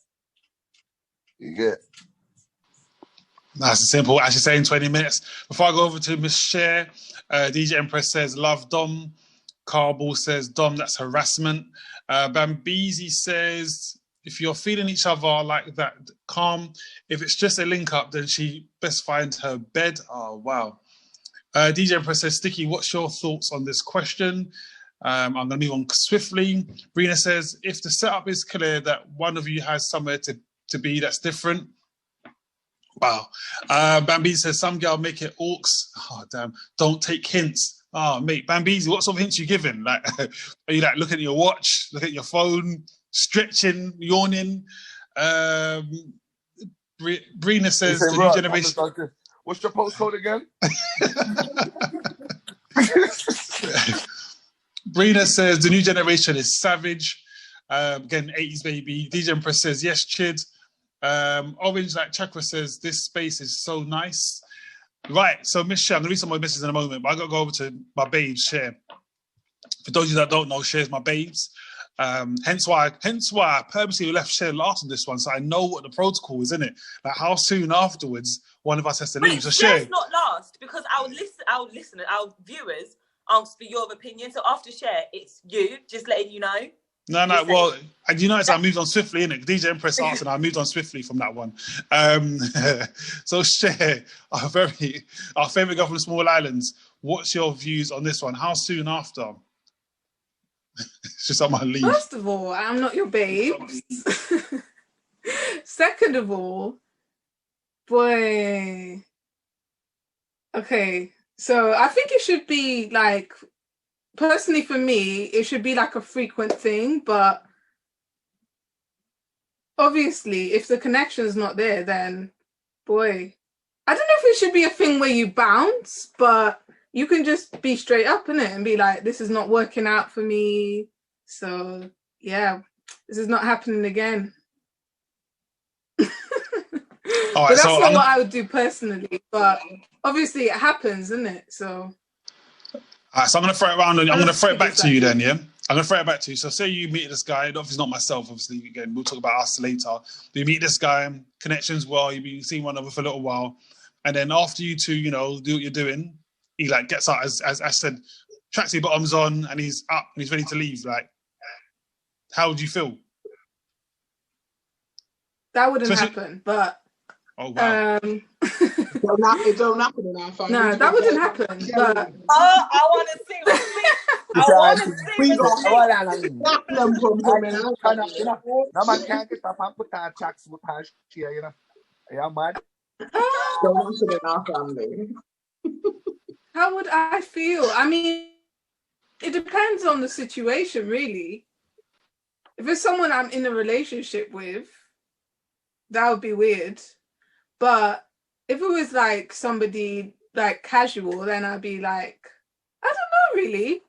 You get it? Nice and simple. As you say, in 20 minutes. Before I go over to Miss Cher, DJ Empress says, love Dom. Carball says, Dom, that's harassment. Bambeezy says, if you're feeling each other like that, calm. If it's just a link up, then she best find her bed. Oh, wow. DJ Empress says, Sticky, what's your thoughts on this question? I'm going to move on swiftly. Brina says, if the setup is clear that one of you has somewhere to be that's different. Wow. Bambeezy says, some girl make it orcs. Oh, damn. Don't take hints. Oh, mate, Bambeezy, what sort of hints you giving? Like, are you like looking at your watch, looking at your phone, stretching, yawning? Brina says, the new generation. What's your postcode again? Brina says, the new generation is savage. Again, 80s baby. DJ Empress says, yes, Chid. Orange Like Chakra says, this space is so nice. Right, so Miss Cher, I'm going to read some more messages in a moment, but I got to go over to my babes, Cher. For those of you that don't know, Cher's my babes. Hence why I purposely left Cher last on this one, so I know what the protocol is, innit? Like how soon afterwards one of us has to leave. So Cher's not last because our viewers ask for your opinion. So after Cher, it's you, just letting you know. No, well, and you notice I moved on swiftly, innit? DJ Empress asked and I moved on swiftly from that one. So Cher, our favourite girl from the Small Islands, what's your views on this one? How soon after? It's just on my leave. First of all, I'm not your babes. Second of all, boy. Okay, so I think it should be like, personally for me, it should be like a frequent thing, but obviously if the connection's not there, then boy, I don't know if it should be a thing where you bounce, but you can just be straight up in it and be like, this is not working out for me. So yeah, this is not happening again. All right, but that's so not what I would do personally, but obviously it happens, isn't it? So all right, so I'm going to throw it around and I'm going to throw it back to you then, yeah? I'm going to throw it back to you. So say you meet this guy, obviously not myself, obviously, again, we'll talk about us later. But you meet this guy, connections well, you've been seeing one another for a little while. And then after you two, do what you're doing, he like gets out, as I said, tracksuit bottoms on and he's up and he's ready to leave. Like, how would you feel? That wouldn't happen, but... Oh, wow. It don't happen in our family. No, that wouldn't happen. But I want to see the I want to see No man can't get up and put on tracks with her chair, you know. Yeah, man. Don't happen in our family. How would I feel? I mean, it depends on the situation, really. If it's someone I'm in a relationship with, that would be weird. But if it was like somebody like casual, then I'd be like, I don't know, really.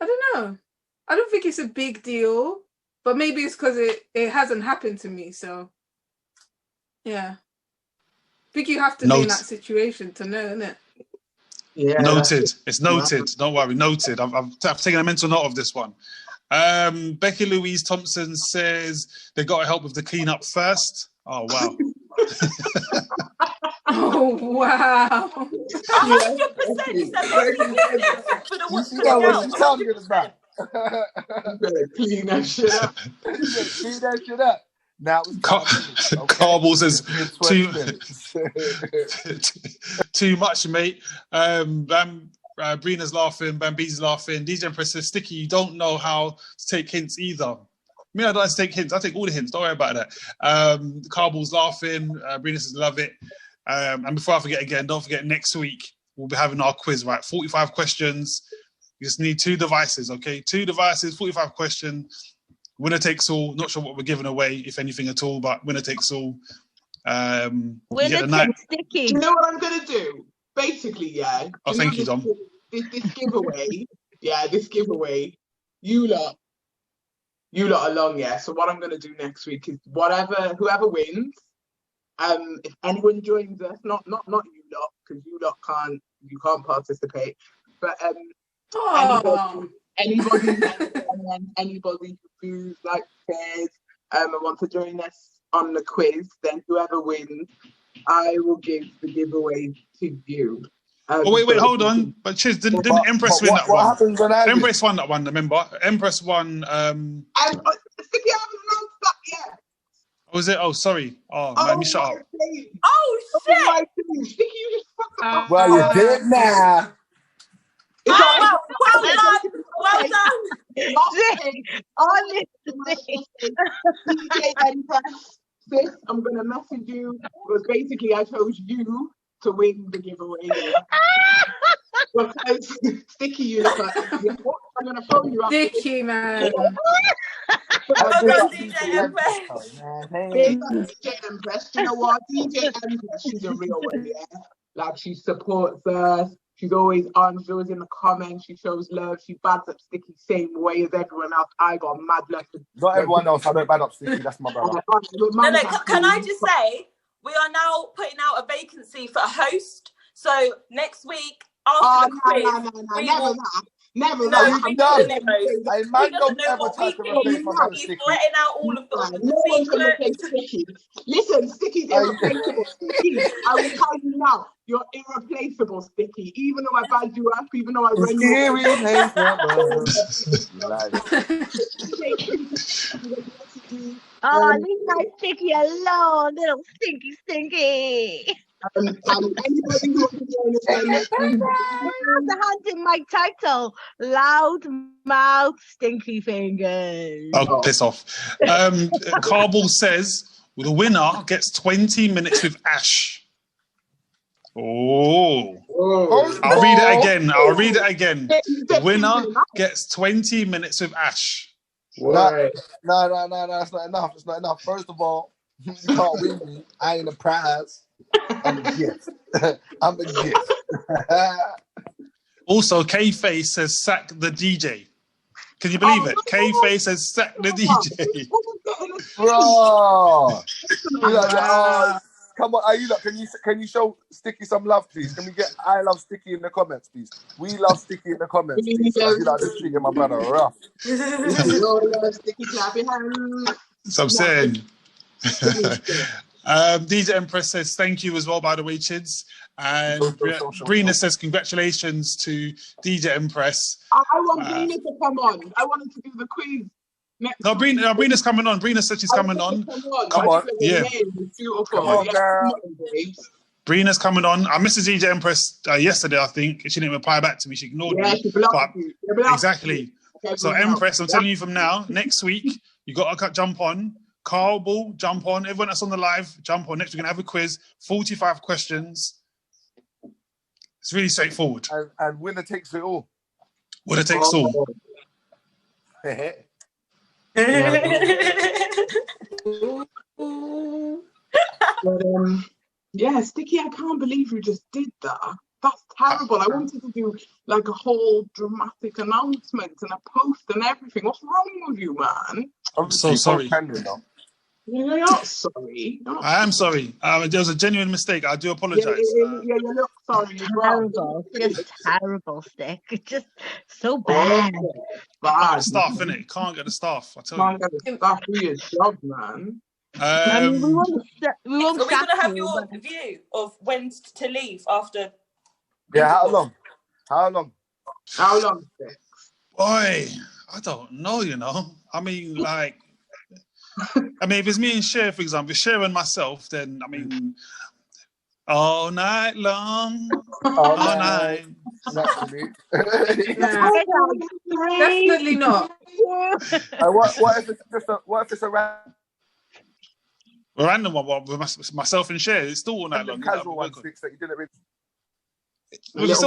I don't know. I don't think it's a big deal, but maybe it's because it hasn't happened to me. So, yeah. I think you have to be in that situation to know, innit? Yeah. Noted. It's noted. Don't worry. Noted. I've taken a mental note of this one. Becky Louise Thompson says they got to help with the cleanup first. Oh, wow. Oh, wow. 100%. You see that what she's talking about. Clean that shit up. Clean that shit up. Now Carball says too much, mate. Brina's laughing, Bambee's laughing. DJ Empress says, Sticky, you don't know how to take hints either. Me, I don't like to take hints. I take all the hints. Don't worry about that. Carball's laughing. Brina says, love it. And before I forget again, don't forget next week we'll be having our quiz, right? 45 questions. You just need 2 devices, okay? 2 devices, 45 questions. Winner takes all. Not sure what we're giving away, if anything at all, but winner takes all. Winner takes Sticky. You know what I'm gonna do? Basically, yeah. Oh, thank you, Dom. This giveaway, you lot along, yeah. So what I'm gonna do next week is whoever wins, if anyone joins us, not you lot, because you can't participate. But Oh, anybody who like cares and wants to join us on the quiz, then whoever wins, I will give the giveaway to you. Oh wait, hold on. But Chiz, didn't Empress win that what one? happens when I win? Empress won that one, remember? Empress won. Sticky, I haven't announced that yet. Was it? Oh, sorry. Oh, let me shut up. Oh shit! My days. Sticky, you just fucked up. Well, you did now. Well done. Honestly. DJ Empress, sis, I'm gonna message you. Because basically, I chose you to win the giveaway. Because Sticky, you look like I'm gonna phone you up. Sticky, man. DJ Empress. DJ Empress. You know what? DJ Empress, she's a real one, yeah. Like, she supports us. She's always on. She's always in the comments. She shows love. She bads up Sticky same way as everyone else. I got mad love. Not everyone else. I don't bad up Sticky. That's my brother. No, can I just say, we are now putting out a vacancy for a host. So next week, after the quiz, Never No, that. we No. couldn't host. I He man doesn't don't know ever what we touch a think. replace from having He's Sticky. letting out all of No one's going to play secrets. Sticky. Listen, Sticky's irreplaceable. Sticky, I will tell you now, you're irreplaceable, Sticky. Even though I bad you up, even though I run you up. Leave my Sticky alone, little stinky. And anybody who wants to join us The hunting Mike title, loud mouth, stinky fingers. Oh, piss off. Carball says the winner gets 20 minutes with Ash. Oh. I'll read it again. The winner gets 20 minutes with Ash. No, that's not enough. It's not enough. First of all, you can't win me. I ain't a prize. I'm a gift. I'm a gift. Also, K-Face says sack the DJ. Can you believe it? K-Face says sack the DJ. Bro. Come on, are you lot? Can you show Sticky some love, please? Can we get I love Sticky in the comments, please? We love Sticky in the comments, please. You know, this treating my brother rough. Sticky clapping hands. So I'm saying. DJ Empress says thank you as well, by the way, Chids. And Brina says congratulations to DJ Empress. I want Brina to come on. I wanted to do the quiz. No, Brina's coming on. Brina said she's coming on. Come on. Yeah. Come on, girl. Brina's coming on. I messaged DJ Empress yesterday, I think. She didn't reply back to me. She ignored me. She blocked you. Exactly. So Empress, I'm telling you from now, next week, you got to jump on. Carl Ball, jump on. Everyone that's on the live, jump on. Next, we're going to have a quiz. 45 questions. It's really straightforward. And winner takes it all. Winner takes all. But, yeah, Sticky, I can't believe you just did that. That's terrible. I wanted to do like a whole dramatic announcement and a post and everything. What's wrong with you, man? I'm so sorry. You're not sorry. I am sorry. There was a genuine mistake. I do apologize. Yeah, you're not sorry. Terrible. Just terrible, Stick. It's just so bad. Can't get the staff, innit? Can't get the staff. I tell you. Can't get the staff do your job, man. I mean, we won't Are we going to have your view of when to leave after? Yeah, how long? How long? How long, Stick? Boy, I don't know, you know. I mean, like, if it's me and Cher, for example, Cher and myself, then, I mean, all night long, all night. Definitely not. What if it's a random one with myself and Cher? It's still all night long. Casual one, Sticks, that you didn't really... You're just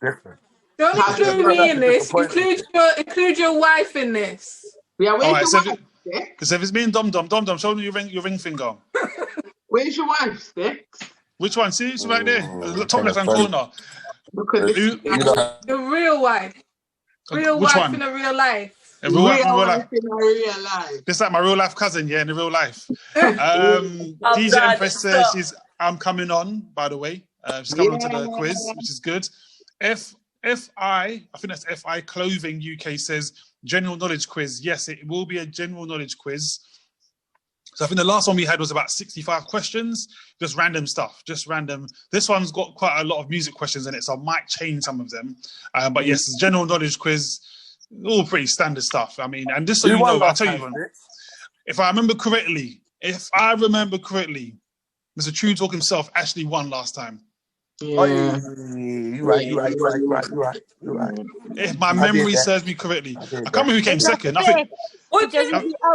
different. Don't include me in this. Include your wife in this. Yeah, where's your wife, Stick? Because if it's me and Dom, show me your ring finger. Where's your wife, Sticks? Which one? See, it's right there. Top left hand corner. The real wife. Real Which wife one? in a real life. Real life. In a real life. It's like my real life cousin, in the real life. DJ Empress says I'm coming on, by the way. She's coming to the quiz, which is good. I think that's FI Clothing UK says general knowledge quiz. Yes, it will be a general knowledge quiz. So I think the last one we had was about 65 questions, just random stuff, just random. This one's got quite a lot of music questions in it, so I might change some of them. But yes, it's general knowledge quiz, all pretty standard stuff. I mean, and just so you know, I'll tell you, if I remember correctly, Mr. TruuuTalk himself actually won last time. Yeah. You're right. If my memory serves me correctly, I can't remember who came second. I think. It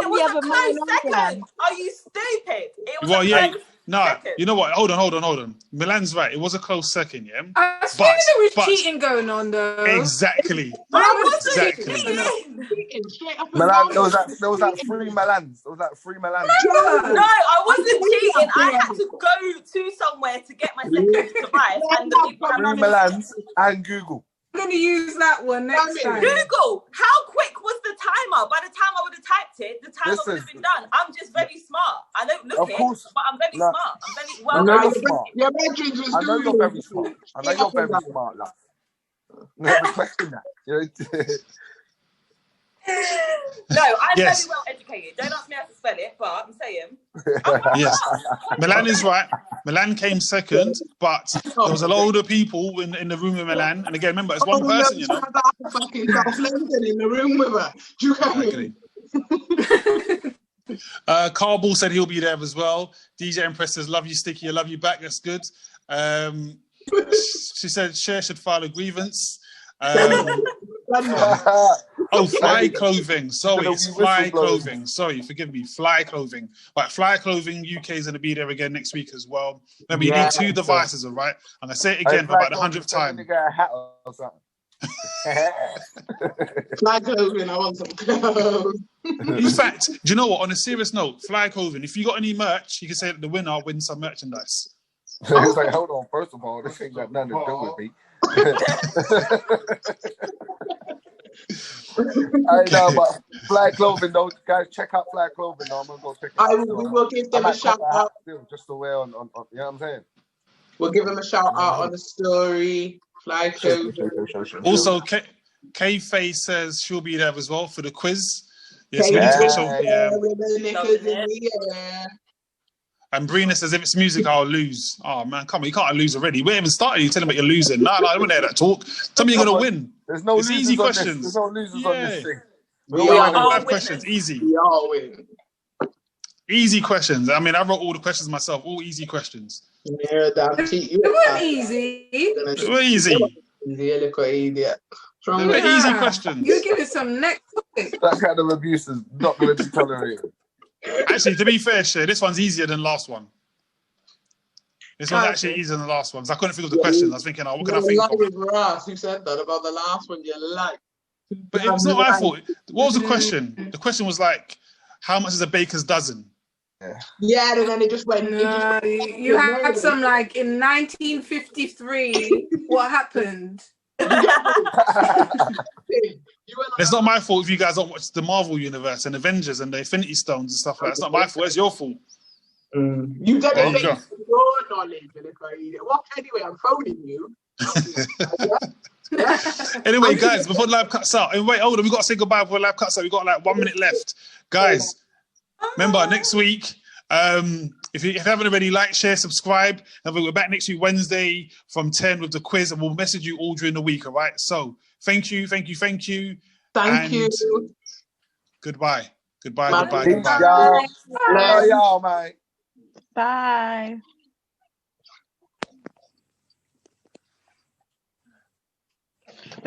was a close second. Are you stupid? It was second. You know what? Hold on. Milan's right. It was a close second, yeah. I was feeling there was cheating going on though. Exactly. Milan, there was that three Milans. There was that three Milans. No, I wasn't cheating. I had to go to somewhere to get my second device, and the people three Milans and Google. I'm going to use that one next time. Google, how quick was the timer? By the time I would have typed it, the timer would have been done. I'm just very smart. I don't look it, but I'm very smart. I'm very well. I know you're smart. I know you're very smart. Love. Never question that. No, I'm very well educated. Don't ask me how to spell it, but I'm saying. Yes, Milan is right. Milan came second, but there was a lot of older people in the room with Milan. And again, remember, it's one person, you know. In the room with her. Do you know? Carball said he'll be there as well. DJ Empress says, love you, Sticky. I love you back. That's good. She said, Cher should file a grievance. Fly Clothing. Sorry, it's Fly Clothing. Sorry, forgive me. Fly Clothing. Right, Fly Clothing UK is going to be there again next week as well. Remember, you need 2 devices, all right? I'm going to say it again for about the 100th time. Fly Clothing, I want some clothes. In fact, do you know what? On a serious note, Fly Clothing, if you got any merch, you can say that the winner wins some merchandise. It's like, hold on, first of all, this ain't got nothing to do with me. I know, but Fly Clothing, though, guys, check out Fly Clothing. Though. I'm gonna go check it out. We will give them a shout out. Just to wear on, you know what I'm saying? We'll give them a shout out on the story. Fly Clothing. Also, Kay Faye says she'll be there as well for the quiz. Yes, we need to get some. And Brina says, if it's music, I'll lose. Oh, man, come on. You can't lose already. We haven't even started. You're telling me you're losing. No, I don't want to hear that talk. Tell me you're going to win. There's no losers easy questions. There's no losers on this thing. We have questions. Easy. We all win. Easy questions. I mean, I wrote all the questions myself. All easy questions. Yeah, damn cheat. It was easy. It was easy. Easy questions. You give it some next topic. That kind of abuse is not going to be tolerated. Actually, to be fair, Shay, this one's easier than last one. This one's actually easier than the last one. I couldn't think of the questions. I was thinking, what can I think of? Ross, who said that about the last one you like? But it's not my fault. What was the question? The question was like, how much is a baker's dozen? Yeah, and then it just went. You had some like in 1953. What happened? It's not my fault if you guys don't watch the Marvel universe and Avengers and the Infinity Stones and stuff like that. It's not my fault. It's your fault. You dedicate your knowledge. What? Anyway, I'm phoning you. Anyway, guys, before the live cuts out, wait, hold on, we got to say goodbye before the live cuts out. We got like 1 minute left, guys. Remember, next week, if you haven't already, like, share, subscribe, and we're back next week Wednesday from 10 with the quiz, and we'll message you all during the week. All right. So, thank you. Thank you. Goodbye. Bye, y'all, mate. Bye.